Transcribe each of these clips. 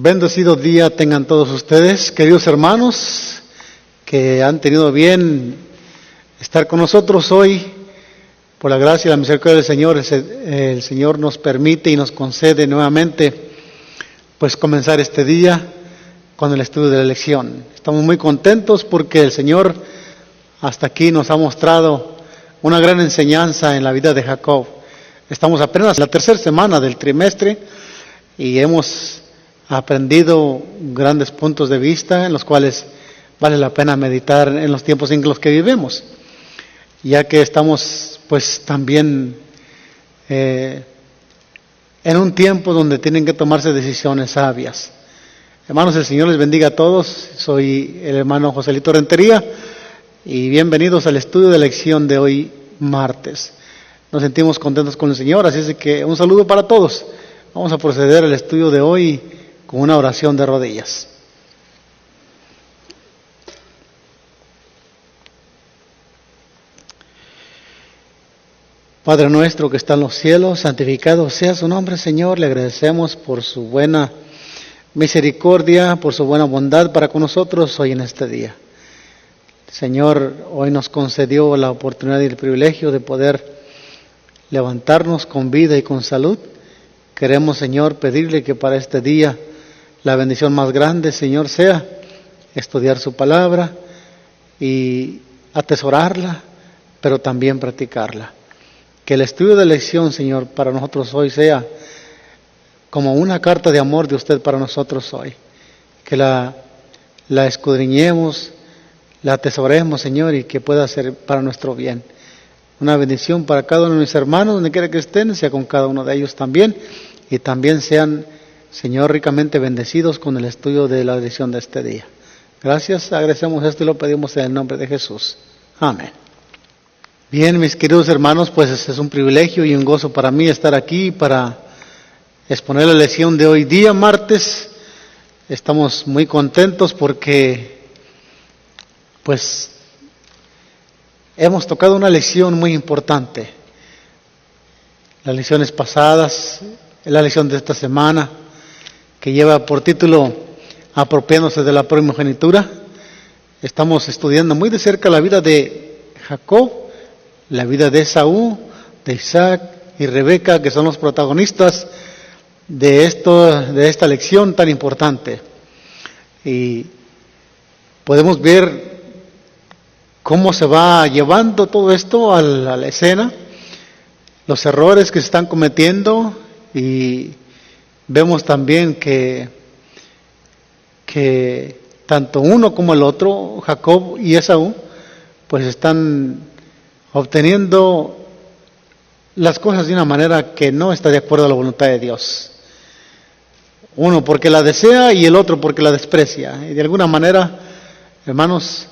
Bendecido día tengan todos ustedes, queridos hermanos, que han tenido bien estar con nosotros hoy. Por la gracia y la misericordia del Señor, el Señor nos permite y nos concede nuevamente pues comenzar este día con el estudio de la lección. Estamos muy contentos porque el Señor hasta aquí nos ha mostrado una gran enseñanza en la vida de Jacob. Estamos apenas en la tercera semana del trimestre y hemos aprendido grandes puntos de vista en los cuales vale la pena meditar en los tiempos en los que vivimos, ya que estamos pues también en un tiempo donde tienen que tomarse decisiones sabias. Hermanos, el Señor les bendiga a todos. Soy el hermano Joselito Rentería y bienvenidos al estudio de lección de hoy martes. Nos sentimos contentos con el Señor, así es que un saludo para todos. Vamos a proceder al estudio de hoy con una oración de rodillas. Padre nuestro que está en los cielos, santificado sea su nombre, Señor. Le agradecemos por su buena misericordia, por su buena bondad para con nosotros hoy en este día. Señor, hoy nos concedió la oportunidad y el privilegio de poder levantarnos con vida y con salud. Queremos, Señor, pedirle que para este día la bendición más grande, Señor, sea estudiar su palabra y atesorarla, pero también practicarla. Que el estudio de lección, Señor, para nosotros hoy sea como una carta de amor de usted para nosotros hoy. Que la escudriñemos, la atesoremos, Señor, y que pueda ser para nuestro bien. Una bendición para cada uno de mis hermanos, donde quiera que estén, sea con cada uno de ellos también, y también sean, Señor, ricamente bendecidos con el estudio de la lección de este día. Gracias, agradecemos esto y lo pedimos en el nombre de Jesús. Amén. Bien, mis queridos hermanos, pues es un privilegio y un gozo para mí estar aquí para exponer la lección de hoy día, martes. Estamos muy contentos porque, pues, hemos tocado una lección muy importante. Las lecciones pasadas, la lección de esta semana, que lleva por título Apropiándose de la primogenitura. Estamos estudiando muy de cerca la vida de Jacob, la vida de Esaú, de Isaac y Rebeca, que son los protagonistas de esta lección tan importante. Y podemos ver cómo se va llevando todo esto a la escena, los errores que se están cometiendo, y vemos también que tanto uno como el otro, Jacob y Esaú, pues están obteniendo las cosas de una manera que no está de acuerdo a la voluntad de Dios. Uno porque la desea y el otro porque la desprecia. Y de alguna manera, hermanos,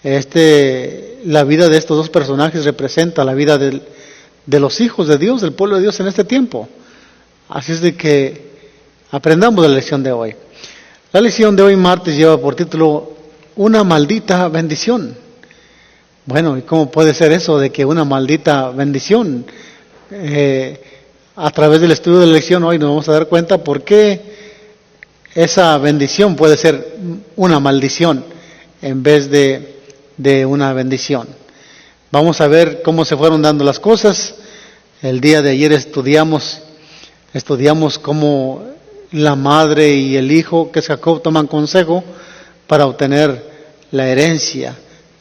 la vida de estos dos personajes representa la vida de los hijos de Dios, del pueblo de Dios en este tiempo. Así es de que aprendamos la lección de hoy. La lección de hoy martes lleva por título Una maldita bendición. Bueno, ¿y cómo puede ser eso de que una maldita bendición? A través del estudio de la lección hoy nos vamos a dar cuenta por qué esa bendición puede ser una maldición en vez de una bendición. Vamos a ver cómo se fueron dando las cosas. El día de ayer estudiamos cómo la madre y el hijo, que es Jacob, toman consejo para obtener la herencia,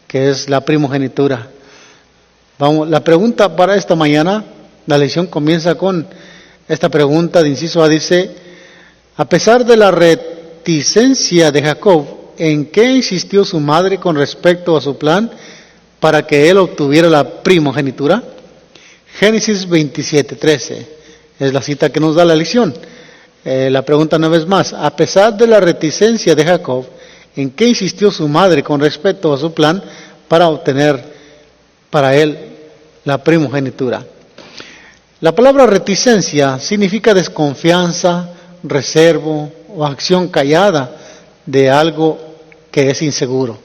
que es la primogenitura. La pregunta para esta mañana, la lección comienza con esta pregunta de inciso A, dice: a pesar de la reticencia de Jacob, ¿en qué insistió su madre con respecto a su plan para que él obtuviera la primogenitura? Génesis 27:13 es la cita que nos da la lección. La pregunta una vez más: a pesar de la reticencia de Jacob, ¿en qué insistió su madre con respecto a su plan para obtener para él la primogenitura? La palabra reticencia significa desconfianza, reservo o acción callada de algo que es inseguro.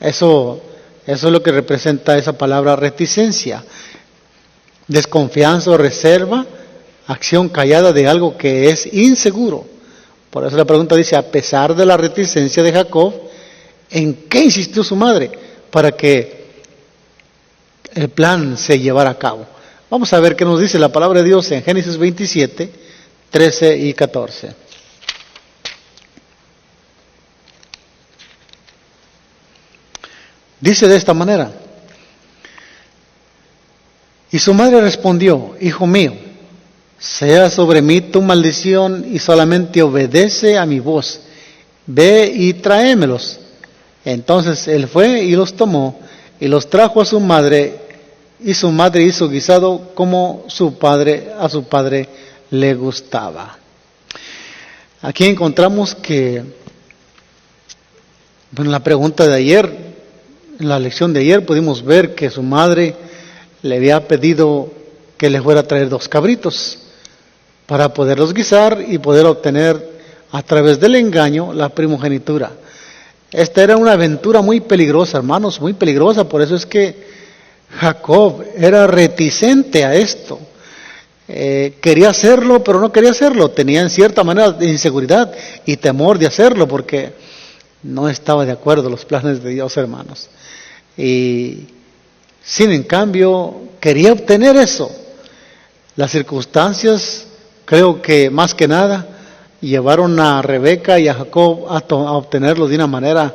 Eso es lo que representa esa palabra reticencia. Desconfianza o reserva, acción callada de algo que es inseguro. Por eso la pregunta dice, a pesar de la reticencia de Jacob, ¿en qué insistió su madre para que el plan se llevara a cabo? Vamos a ver qué nos dice la palabra de Dios en Génesis 27, 13 y 14. Dice de esta manera: y su madre respondió, hijo mío, sea sobre mí tu maldición y solamente obedece a mi voz. Ve y tráemelos. Entonces él fue y los tomó y los trajo a su madre, y su madre hizo guisado como a su padre le gustaba. Aquí encontramos que, en la pregunta de ayer, en la lección de ayer pudimos ver que su madre le había pedido que le fuera a traer 2 cabritos para poderlos guisar y poder obtener a través del engaño la primogenitura. Esta era una aventura muy peligrosa, hermanos, muy peligrosa. Por eso es que Jacob era reticente a esto. Quería hacerlo, pero no quería hacerlo. Tenía en cierta manera de inseguridad y temor de hacerlo porque no estaba de acuerdo con los planes de Dios, hermanos. Y sin en cambio quería obtener eso. Las circunstancias, creo que más que nada, llevaron a Rebeca y a Jacob a obtenerlo de una manera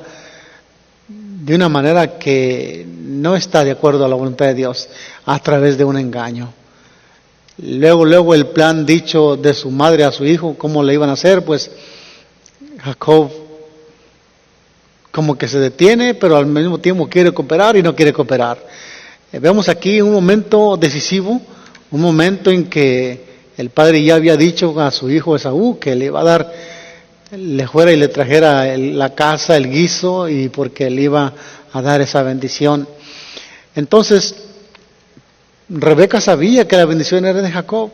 que no está de acuerdo a la voluntad de Dios, a través de un engaño. Luego el plan dicho de su madre a su hijo, cómo le iban a hacer, pues Jacob como que se detiene, pero al mismo tiempo quiere cooperar y no quiere cooperar. Vemos aquí un momento decisivo, un momento en que el padre ya había dicho a su hijo Esaú que le iba a dar, le fuera y le trajera la casa, el guiso, y porque le iba a dar esa bendición. Entonces, Rebeca sabía que la bendición era de Jacob.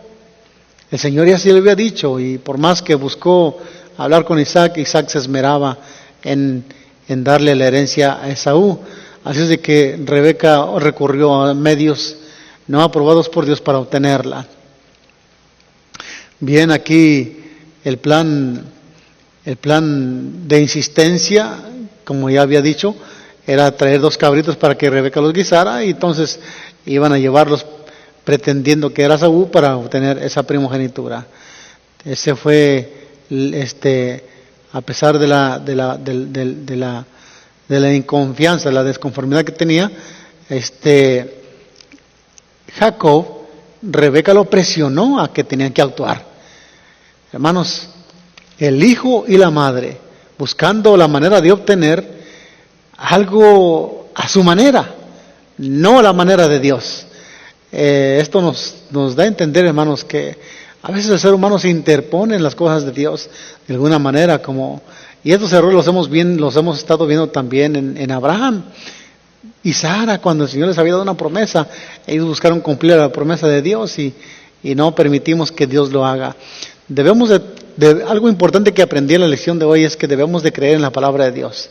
El Señor ya sí le había dicho, y por más que buscó hablar con Isaac, Isaac se esmeraba en darle la herencia a Esaú. Así es de que Rebeca recurrió a medios no aprobados por Dios para obtenerla. Bien, aquí el plan de insistencia, como ya había dicho, era traer 2 cabritos para que Rebeca los guisara, y entonces iban a llevarlos pretendiendo que era Esaú para obtener esa primogenitura. Ese fue, a pesar de la inconfianza, la desconformidad que tenía, Jacob, Rebeca lo presionó a que tenían que actuar. Hermanos, el hijo y la madre, buscando la manera de obtener algo a su manera, no a la manera de Dios. Esto nos da a entender, hermanos, que a veces el ser humano se interpone en las cosas de Dios de alguna manera, y estos errores los hemos estado viendo también en Abraham y Sara. Cuando el Señor les había dado una promesa, ellos buscaron cumplir la promesa de Dios y no permitimos que Dios lo haga. Algo importante que aprendí en la lección de hoy es que debemos de creer en la palabra de Dios.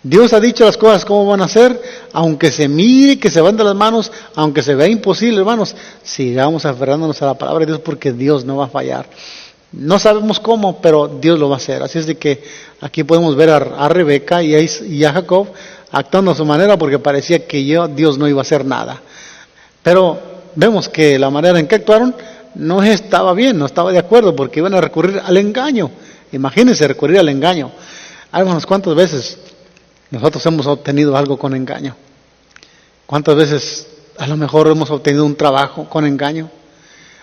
Dios ha dicho las cosas cómo van a ser, aunque se mire que se van de las manos, aunque se vea imposible, hermanos, sigamos aferrándonos a la palabra de Dios, porque Dios no va a fallar. No sabemos cómo, pero Dios lo va a hacer. Así es de que aquí podemos ver a Rebeca y a Jacob actuando a su manera, porque parecía que Dios no iba a hacer nada. Pero vemos que la manera en que actuaron no estaba bien, no estaba de acuerdo, porque iban a recurrir al engaño. Imagínense recurrir al engaño. Hermanos, ¿cuántas veces nosotros hemos obtenido algo con engaño? ¿Cuántas veces a lo mejor hemos obtenido un trabajo con engaño?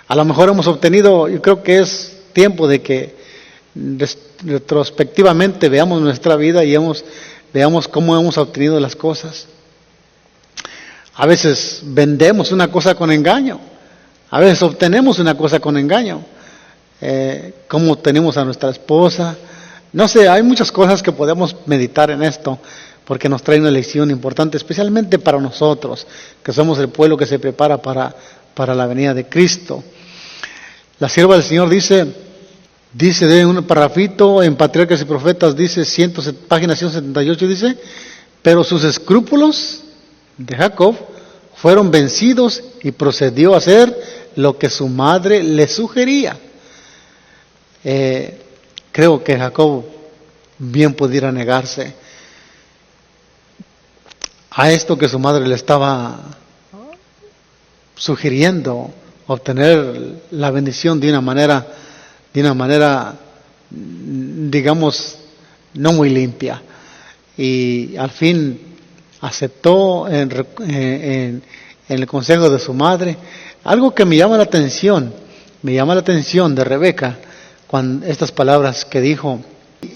A lo mejor hemos obtenido, yo creo que es tiempo de que retrospectivamente veamos nuestra vida y veamos cómo hemos obtenido las cosas. A veces vendemos una cosa con engaño, a veces obtenemos una cosa con engaño. Cómo obtenemos a nuestra esposa. No sé, hay muchas cosas que podemos meditar en esto, porque nos trae una lección importante, especialmente para nosotros, que somos el pueblo que se prepara para la venida de Cristo. La sierva del Señor dice de un parrafito en Patriarcas y Profetas, dice, página 178, dice, pero sus escrúpulos de Jacob fueron vencidos y procedió a hacer lo que su madre le sugería. creo que Jacob bien pudiera negarse a esto que su madre le estaba sugiriendo, obtener la bendición de una manera, digamos, no muy limpia. Y al fin aceptó en el consejo de su madre. Algo que me llama la atención de Rebeca, cuando estas palabras que dijo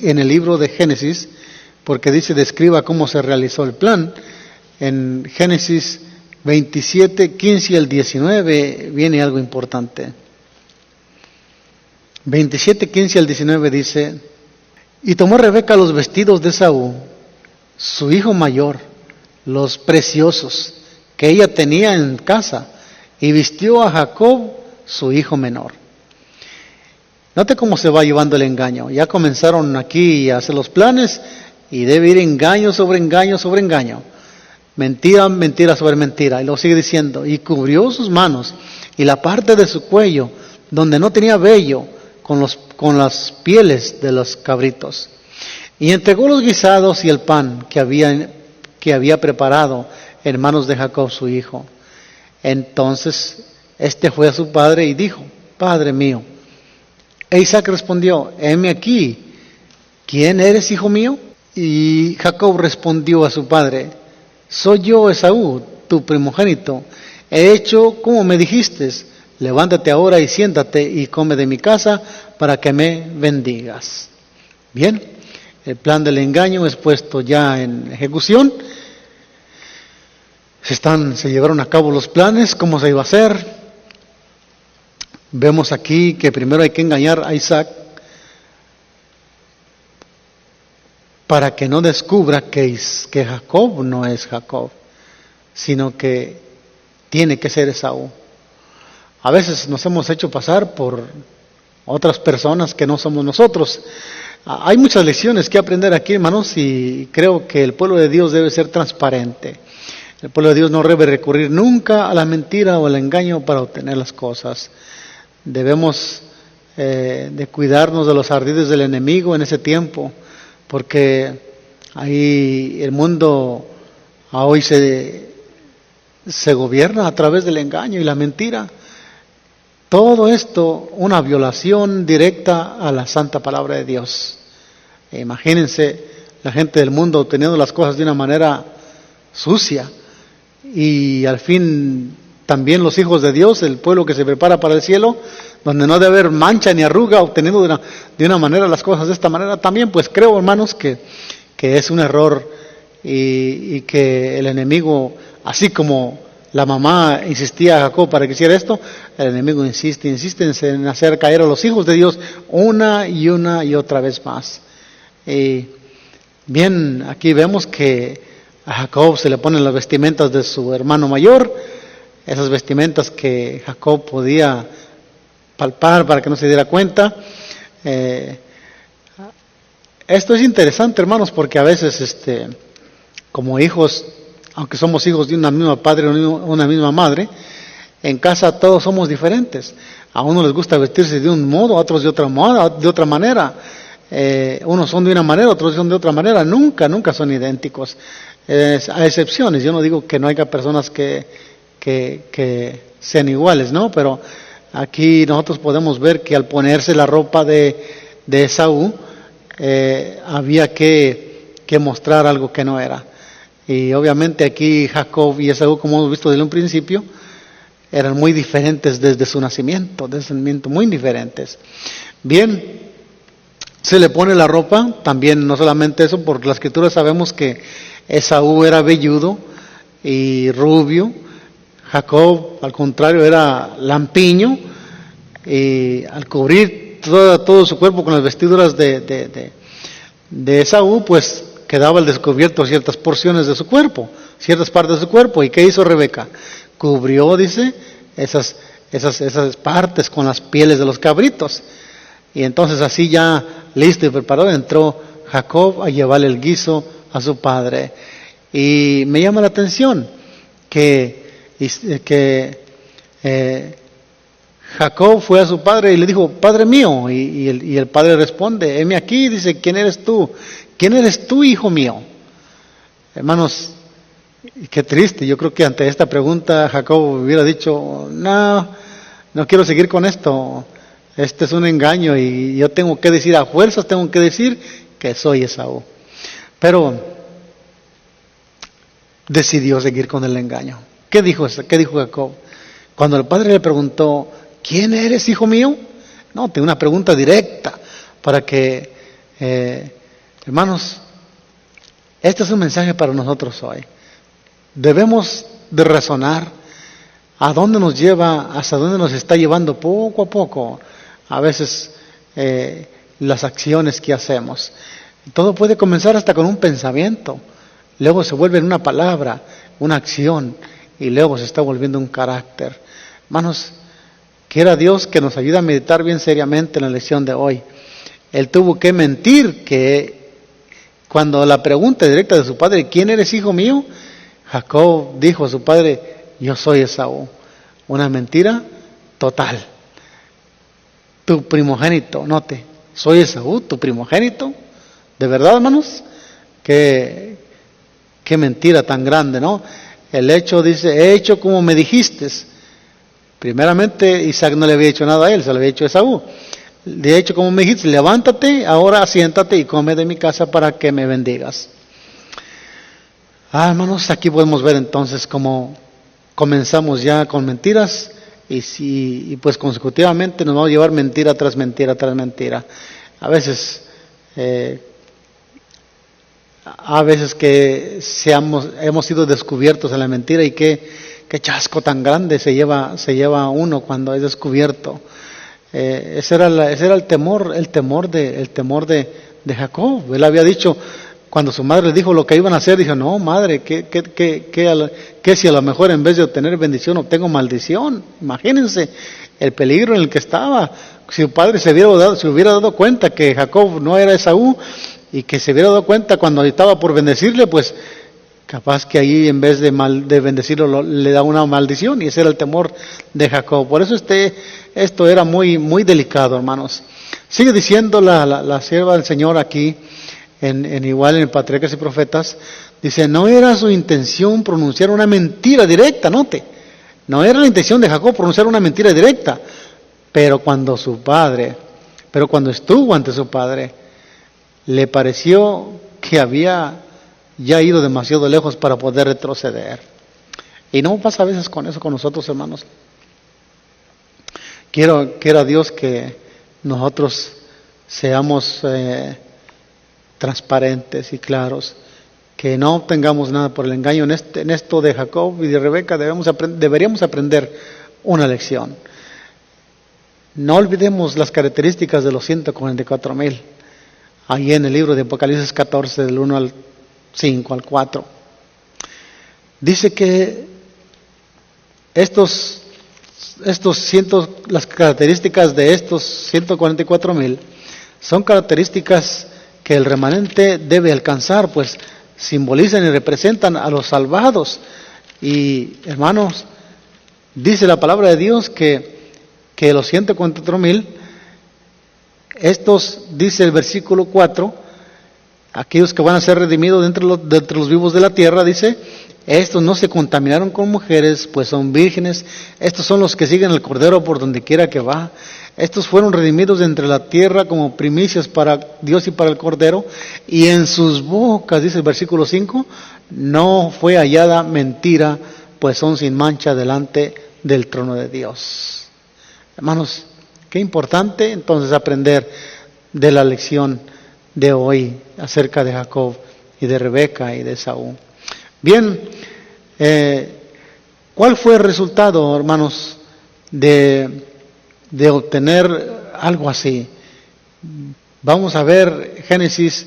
en el libro de Génesis, porque describa cómo se realizó el plan. En Génesis 27, 15 y el 19 viene algo importante. 27, 15 al 19 dice: y tomó Rebeca los vestidos de Esaú, su hijo mayor, los preciosos que ella tenía en casa, y vistió a Jacob, su hijo menor. Note cómo se va llevando el engaño. Ya comenzaron aquí a hacer los planes y debe ir engaño sobre engaño sobre engaño. Mentira, mentira sobre mentira. Y lo sigue diciendo: y cubrió sus manos y la parte de su cuello donde no tenía vello con las pieles de los cabritos. Y entregó los guisados y el pan que había preparado en manos de Jacob su hijo. Entonces fue a su padre y dijo: Padre mío. E Isaac respondió: heme aquí, ¿quién eres, hijo mío? Y Jacob respondió a su padre: soy yo, Esaú, tu primogénito. He hecho como me dijiste. Levántate ahora y siéntate y come de mi casa para que me bendigas. Bien, el plan del engaño es puesto ya en ejecución. Se llevaron a cabo los planes, cómo se iba a hacer. Vemos aquí que primero hay que engañar a Isaac para que no descubra que Jacob no es Jacob, sino que tiene que ser Esaú. A veces nos hemos hecho pasar por otras personas que no somos nosotros. Hay muchas lecciones que aprender aquí, hermanos, y creo que el pueblo de Dios debe ser transparente. El pueblo de Dios no debe recurrir nunca a la mentira o al engaño para obtener las cosas. Debemos de cuidarnos de los ardides del enemigo en ese tiempo, porque ahí el mundo hoy se gobierna a través del engaño y la mentira. Todo esto una violación directa a la santa palabra de Dios. Imagínense la gente del mundo obteniendo las cosas de una manera sucia, y al fin también los hijos de Dios, el pueblo que se prepara para el cielo, donde no debe haber mancha ni arruga, obteniendo de una manera las cosas de esta manera. También pues creo, hermanos, que es un error, y que el enemigo, así como la mamá insistía a Jacob para que hiciera esto, el enemigo insiste en hacer caer a los hijos de Dios una y otra vez más. Bien, aquí vemos que a Jacob se le ponen las vestimentas de su hermano mayor, esas vestimentas que Jacob podía palpar para que no se diera cuenta. Esto es interesante, hermanos, porque a veces como hijos, aunque somos hijos de una misma padre o una misma madre, en casa todos somos diferentes. A unos les gusta vestirse de un modo, a otros de otra manera. Unos son de una manera, otros son de otra manera. Nunca son idénticos. Hay excepciones. Yo no digo que no haya personas que sean iguales, ¿no? Pero aquí nosotros podemos ver que al ponerse la ropa de Esaú, había que mostrar algo que no era. Y obviamente aquí Jacob y Esaú, como hemos visto desde un principio, eran muy diferentes desde su nacimiento, muy diferentes. Bien, se le pone la ropa, también no solamente eso, por la escritura sabemos que Esaú era velludo y rubio, Jacob al contrario era lampiño, y al cubrir todo su cuerpo con las vestiduras de Esaú, pues quedaba al descubierto ciertas porciones de su cuerpo, ciertas partes de su cuerpo. ¿Y qué hizo Rebeca? Cubrió, dice, esas partes con las pieles de los cabritos. Y entonces así ya listo y preparado entró Jacob a llevarle el guiso a su padre. Y me llama la atención que Jacob fue a su padre y le dijo, Padre mío, y el padre responde, heme aquí, dice, ¿quién eres tú? ¿Quién eres tú, hijo mío? Hermanos, qué triste, yo creo que ante esta pregunta Jacob hubiera dicho, no quiero seguir con esto, este es un engaño y yo tengo que decir, a fuerzas tengo que decir que soy Esaú. Pero decidió seguir con el engaño. ¿Qué dijo Jacob? Cuando el padre le preguntó, ¿quién eres, hijo mío? Note, una pregunta directa para que, hermanos, este es un mensaje para nosotros hoy. Debemos de razonar a dónde nos lleva, hasta dónde nos está llevando poco a poco, a veces las acciones que hacemos. Todo puede comenzar hasta con un pensamiento, luego se vuelve en una palabra, una acción, y luego se está volviendo un carácter. Hermanos, quiera Dios que nos ayude a meditar bien seriamente en la lección de hoy. Él tuvo que mentir, que cuando la pregunta directa de su padre, ¿quién eres, hijo mío? Jacob dijo a su padre, yo soy Esaú. Una mentira total. Tu primogénito, note, soy Esaú, tu primogénito. ¿De verdad, hermanos? Qué mentira tan grande, ¿no? El hecho dice, he hecho como me dijiste. Primeramente Isaac no le había hecho nada a él, se lo había hecho a Esaú. De hecho, como me dijiste, levántate, ahora siéntate y come de mi casa para que me bendigas. Hermanos, aquí podemos ver entonces cómo comenzamos ya con mentiras y pues consecutivamente nos vamos a llevar mentira tras mentira tras mentira. A veces que hemos sido descubiertos en la mentira y qué chasco tan grande se lleva uno cuando es descubierto. Ese era el temor de Jacob. Él había dicho, cuando su madre le dijo lo que iban a hacer, dijo, no, madre, ¿qué si a lo mejor en vez de obtener bendición obtengo maldición? Imagínense el peligro en el que estaba. Si su padre se hubiera dado cuenta que Jacob no era Esaú, y que se hubiera dado cuenta cuando estaba por bendecirle, pues capaz que ahí en vez de bendecirlo le da una maldición, y ese era el temor de Jacob. Por eso esto era muy, muy delicado, hermanos. Sigue diciendo la sierva del Señor aquí, igual en Patriarcas y Profetas, dice, no era su intención pronunciar una mentira directa, note, no era la intención de Jacob pronunciar una mentira directa, pero cuando estuvo ante su padre, le pareció que había ya ido demasiado lejos para poder retroceder. Y no pasa a veces con eso con nosotros, hermanos. Quiera Dios que nosotros seamos transparentes y claros, que no obtengamos nada por el engaño. En esto de Jacob y de Rebeca deberíamos aprender una lección. No olvidemos las características de los 144,000. Ahí en el libro de Apocalipsis 14, del 1 al 5, al 4. Dice que las características de estos 144,000 son características que el remanente debe alcanzar, pues simbolizan y representan a los salvados. Y hermanos, dice la palabra de Dios que los 144,000, estos, dice el versículo 4, aquellos que van a ser redimidos de entre los vivos de la tierra, dice, estos no se contaminaron con mujeres, pues son vírgenes. Estos son los que siguen al Cordero por donde quiera que va. Estos fueron redimidos de entre la tierra como primicias para Dios y para el Cordero. Y en sus bocas, dice el versículo 5, no fue hallada mentira, pues son sin mancha delante del trono de Dios. Hermanos, qué importante entonces aprender de la lección de hoy acerca de Jacob y de Rebeca y de Esaú. Bien, ¿cuál fue el resultado, hermanos, de obtener algo así? Vamos a ver Génesis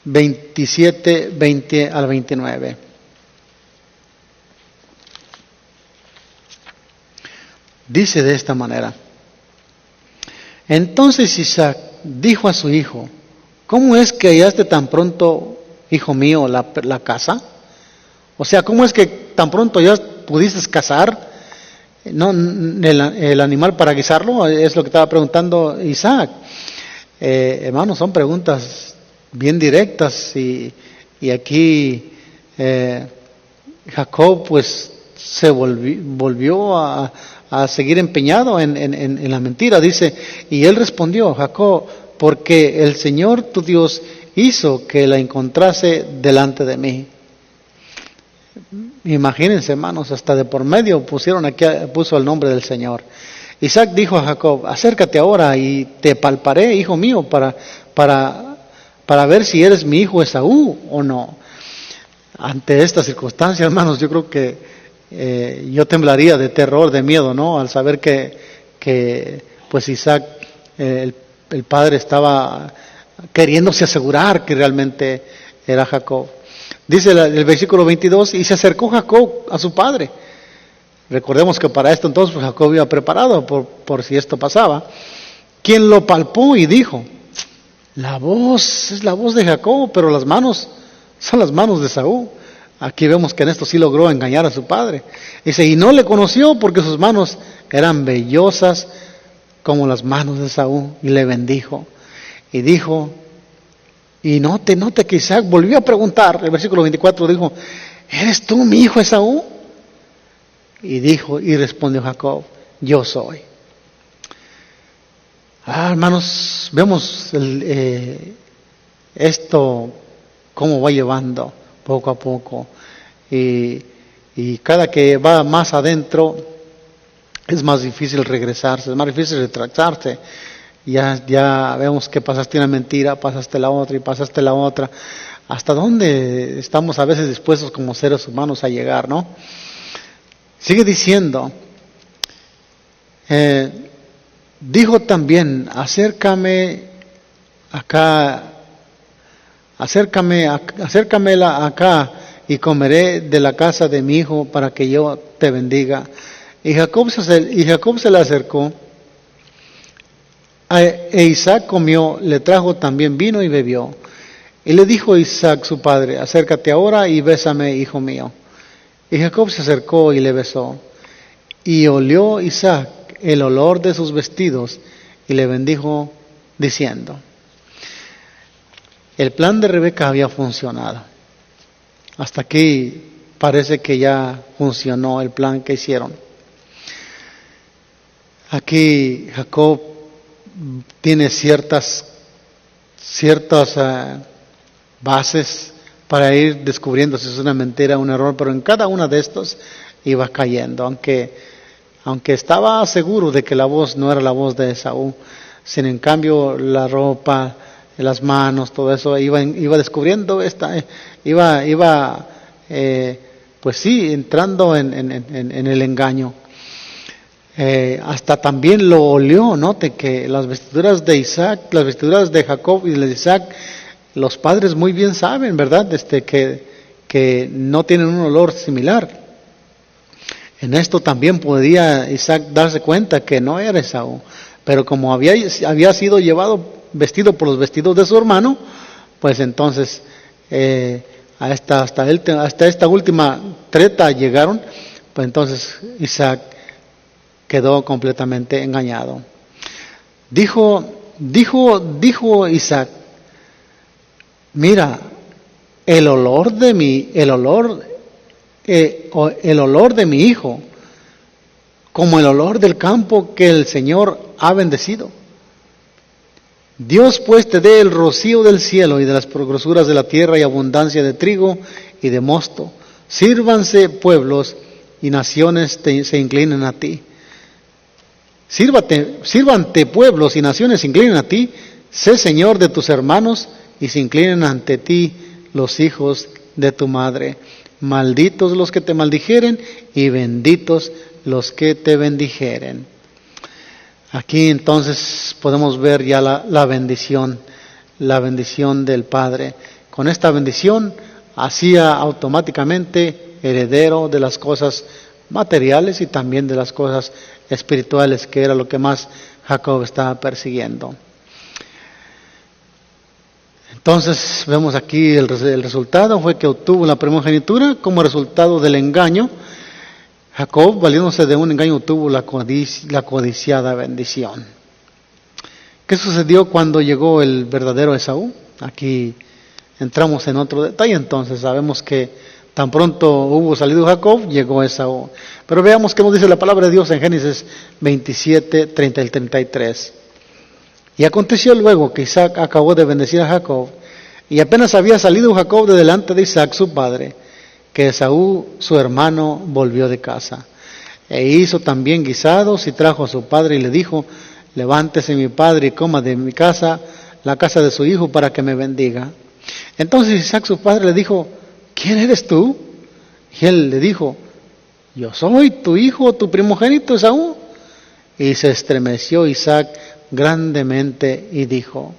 27, 20 al 29. Dice de esta manera: entonces Isaac dijo a su hijo, ¿cómo es que hallaste tan pronto, hijo mío, la casa? O sea, ¿cómo es que tan pronto ya pudiste cazar? no el animal para guisarlo, es lo que estaba preguntando Isaac. Hermanos, son preguntas bien directas y aquí Jacob pues se volvió a seguir empeñado en la mentira. Dice, y él respondió, Jacob, porque el Señor tu Dios hizo que la encontrase delante de mí. Imagínense, hermanos, hasta de por medio puso el nombre del Señor. Isaac dijo a Jacob, acércate ahora y te palparé, hijo mío, para ver si eres mi hijo Esaú o no. Ante esta circunstancia, hermanos, yo creo que yo temblaría de terror, de miedo, ¿no? Al saber que pues Isaac, el padre, estaba queriéndose asegurar que realmente era Jacob. Dice el versículo 22, y se acercó Jacob a su padre. Recordemos que para esto entonces pues, Jacob iba preparado por si esto pasaba. Quien lo palpó y dijo, la voz es la voz de Jacob, pero las manos son las manos de Esaú. Aquí vemos que en esto sí logró engañar a su padre. Dice, y no le conoció porque sus manos eran vellosas como las manos de Esaú, y le bendijo. Y dijo, y note que Isaac volvió a preguntar, el versículo 24 dijo, ¿eres tú mi hijo Esaú? Y respondió Jacob, yo soy. Hermanos, vemos esto cómo va llevando poco a poco, y cada que va más adentro es más difícil regresarse, es más difícil retractarse. Ya vemos que pasaste una mentira, pasaste la otra y pasaste la otra. ¿Hasta dónde estamos a veces dispuestos como seres humanos a llegar, no? Sigue diciendo, dijo también, acércame acá y comeré de la casa de mi hijo para que yo te bendiga. Y Jacob se le acercó. E Isaac comió, le trajo también vino y bebió. Y le dijo Isaac su padre, acércate ahora y bésame, hijo mío. Y Jacob se acercó y le besó. Y olió Isaac el olor de sus vestidos y le bendijo diciendo. El plan de Rebeca había funcionado. Hasta aquí parece que ya funcionó el plan que hicieron. Aquí Jacob tiene ciertas bases para ir descubriendo si es una mentira o un error, pero en cada una de estos iba cayendo, aunque estaba seguro de que la voz no era la voz de Esaú, sin en cambio la ropa, las manos, todo eso iba descubriendo pues sí, entrando en el engaño. Hasta también lo olió, note que las vestiduras de Isaac, las vestiduras de Jacob y de Isaac, los padres muy bien saben, ¿verdad? Que no tienen un olor similar. En esto también podía Isaac darse cuenta que no era Esaú, pero como había sido vestido por los vestidos de su hermano, pues entonces hasta esta última treta llegaron, pues entonces Isaac quedó completamente engañado. Dijo Isaac, mira, el olor de mi hijo, como el olor del campo que el Señor ha bendecido. Dios pues te dé el rocío del cielo y de las grosuras de la tierra y abundancia de trigo y de mosto. Sírvanse pueblos y naciones se inclinen a ti. Sírvante pueblos y naciones se inclinen a ti. Sé Señor de tus hermanos y se inclinen ante ti los hijos de tu madre. Malditos los que te maldijeren y benditos los que te bendijeren. Aquí entonces podemos ver ya la bendición del Padre. Con esta bendición hacía automáticamente heredero de las cosas materiales y también de las cosas espirituales, que era lo que más Jacob estaba persiguiendo. Entonces vemos aquí el resultado fue que obtuvo la primogenitura como resultado del engaño, Jacob, valiéndose de un engaño, tuvo la codiciada bendición. ¿Qué sucedió cuando llegó el verdadero Esaú? Aquí entramos en otro detalle. Entonces sabemos que tan pronto hubo salido Jacob, llegó Esaú. Pero veamos qué nos dice la palabra de Dios en Génesis 27, 30 y 33. Y aconteció luego que Isaac acabó de bendecir a Jacob, y apenas había salido Jacob de delante de Isaac su padre, que Esaú su hermano volvió de casa. E hizo también guisados y trajo a su padre y le dijo: levántese mi padre y coma de mi casa, la casa de su hijo, para que me bendiga. Entonces Isaac su padre le dijo: ¿quién eres tú? Y él le dijo: yo soy tu hijo, tu primogénito Esaú. Y se estremeció Isaac grandemente y dijo: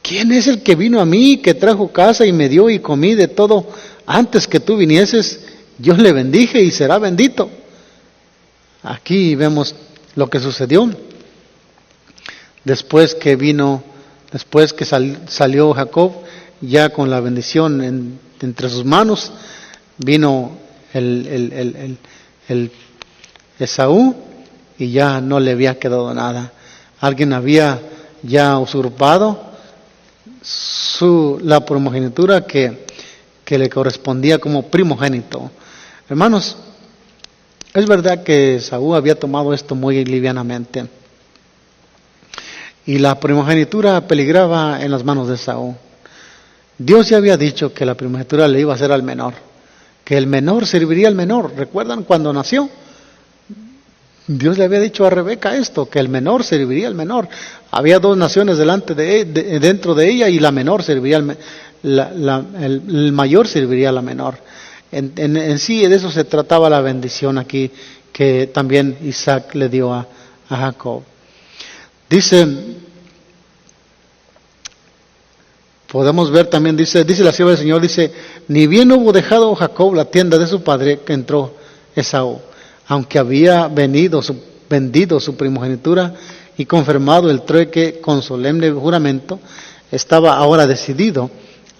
¿quién es el que vino a mí, que trajo casa y me dio y comí de todo antes que tú vinieses? Yo le bendije y será bendito. Aquí vemos lo que sucedió. Después que salió Jacob ya con la bendición entre sus manos, vino el Esaú y ya no le había quedado nada. Alguien había ya usurpado la primogenitura que le correspondía como primogénito. Hermanos, es verdad que Esaú había tomado esto muy livianamente, y la primogenitura peligraba en las manos de Esaú. Dios ya había dicho que la primogenitura le iba a ser al menor, que el menor serviría al menor. ¿Recuerdan cuando nació? Dios le había dicho a Rebeca esto, que el menor serviría al menor. Había dos naciones dentro de ella, y la menor serviría el mayor serviría a la menor. En sí de eso se trataba la bendición aquí que también Isaac le dio a Jacob. Dice, podemos ver también, dice la sierva del Señor, dice: ni bien hubo dejado Jacob la tienda de su padre, que entró Esaú, aunque había vendido su primogenitura y confirmado el trueque con solemne juramento, estaba ahora decidido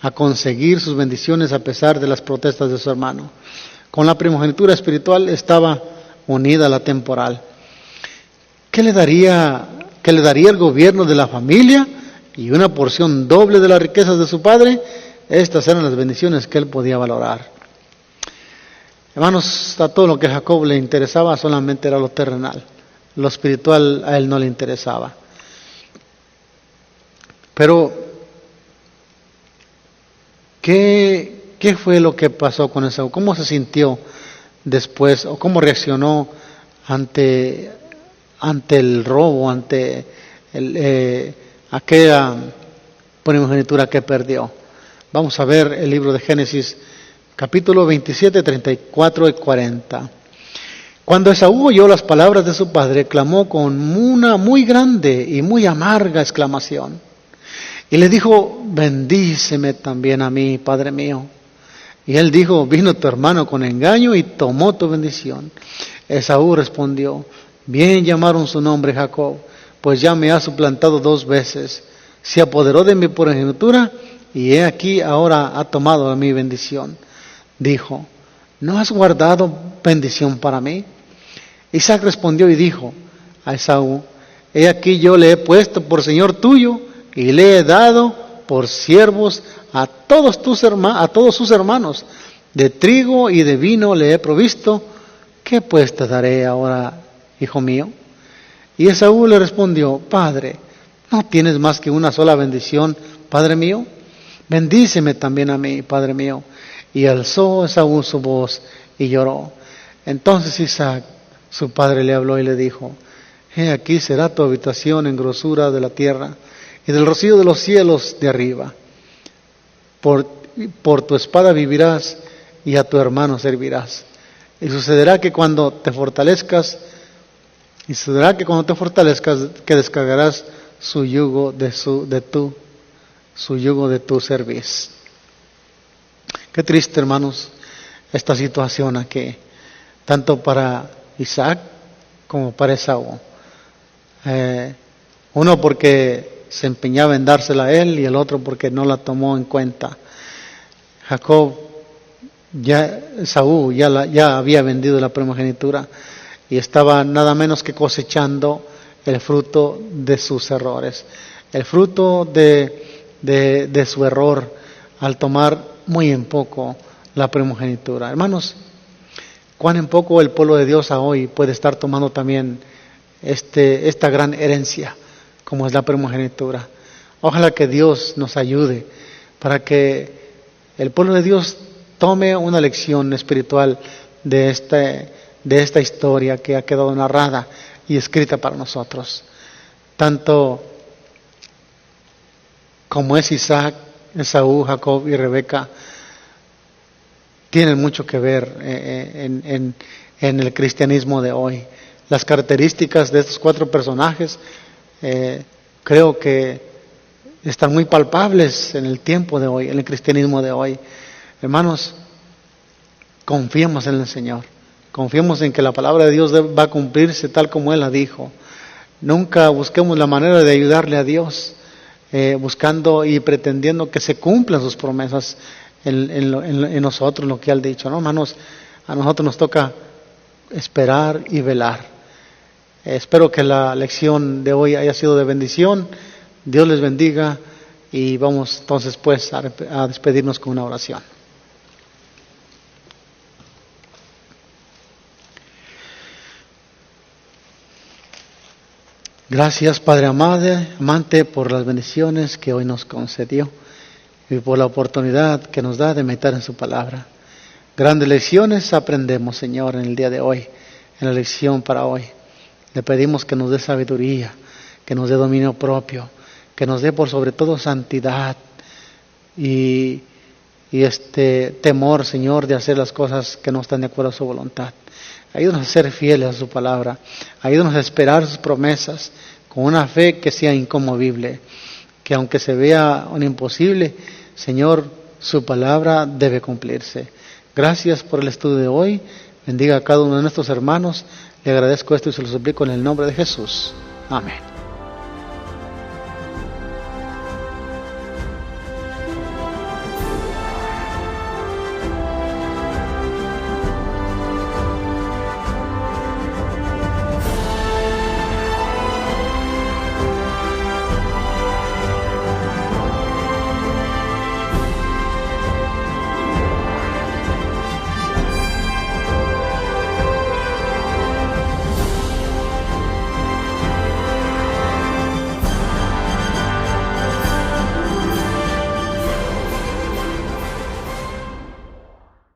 a conseguir sus bendiciones a pesar de las protestas de su hermano. Con la primogenitura espiritual estaba unida la temporal. ¿Qué le daría el gobierno de la familia y una porción doble de las riquezas de su padre? Estas eran las bendiciones que él podía valorar. Hermanos, a todo lo que a Jacob le interesaba solamente era lo terrenal. Lo espiritual a él no le interesaba. Pero, ¿qué fue lo que pasó con Esaú? ¿Cómo se sintió después, o cómo reaccionó ante el robo, ante aquella primogenitura que perdió? Vamos a ver el libro de Génesis, capítulo 27, 34 y 40. Cuando Esaú oyó las palabras de su padre, clamó con una muy grande y muy amarga exclamación, y le dijo: bendíceme también a mí, padre mío. Y él dijo: vino tu hermano con engaño y tomó tu bendición. Esaú respondió: bien llamaron su nombre Jacob, pues ya me ha suplantado 2 veces. Se apoderó de mi primogenitura, y he aquí ahora ha tomado mi bendición. Dijo: ¿no has guardado bendición para mí? Isaac respondió y dijo a Esaú: he aquí yo le he puesto por señor tuyo, y le he dado por siervos a todos sus hermanos. De trigo y de vino le he provisto. ¿Qué pues te daré ahora, hijo mío? Y Esaú le respondió: padre, ¿no tienes más que una sola bendición, padre mío? Bendíceme también a mí, padre mío. Y alzó Esaú su voz y lloró. Entonces Isaac, su padre, le habló y le dijo: he aquí será tu habitación en grosura de la tierra y del rocío de los cielos de arriba. Por tu espada vivirás y a tu hermano servirás. Y sucederá que cuando te fortalezcas, que descargarás su yugo de tu cerviz. Qué triste, hermanos, esta situación aquí, tanto para Isaac como para Esaú. Uno porque se empeñaba en dársela a él, y el otro porque no la tomó en cuenta. Jacob ya Esaú ya había vendido la primogenitura y estaba nada menos que cosechando el fruto de sus errores, el fruto de su error al tomar muy en poco la primogenitura. Hermanos, cuán en poco el pueblo de Dios a hoy puede estar tomando también esta gran herencia como es la primogenitura. Ojalá que Dios nos ayude para que el pueblo de Dios tome una lección espiritual de esta historia que ha quedado narrada y escrita para nosotros. Tanto como es Isaac, Esaú, Jacob y Rebeca, tienen mucho que ver en el cristianismo de hoy. Las características de estos 4 personajes creo que están muy palpables en el tiempo de hoy, en el cristianismo de hoy. Hermanos, confiemos en el Señor, confiemos en que la palabra de Dios va a cumplirse tal como Él la dijo. Nunca busquemos la manera de ayudarle a Dios, buscando y pretendiendo que se cumplan sus promesas en nosotros, lo que Él ha dicho. No, hermanos, a nosotros nos toca esperar y velar. Espero que la lección de hoy haya sido de bendición. Dios les bendiga y vamos entonces pues a despedirnos con una oración. Gracias, Padre amante, por las bendiciones que hoy nos concedió y por la oportunidad que nos da de meditar en su palabra. Grandes lecciones aprendemos, Señor, en el día de hoy, en la lección para hoy. Le pedimos que nos dé sabiduría, que nos dé dominio propio, que nos dé por sobre todo santidad y temor, Señor, de hacer las cosas que no están de acuerdo a su voluntad. Ayúdanos a ser fieles a su palabra, ayúdanos a esperar sus promesas con una fe que sea inconmovible, que aunque se vea un imposible, Señor, su palabra debe cumplirse. Gracias por el estudio de hoy, bendiga a cada uno de nuestros hermanos, le agradezco esto y se lo suplico en el nombre de Jesús. Amén.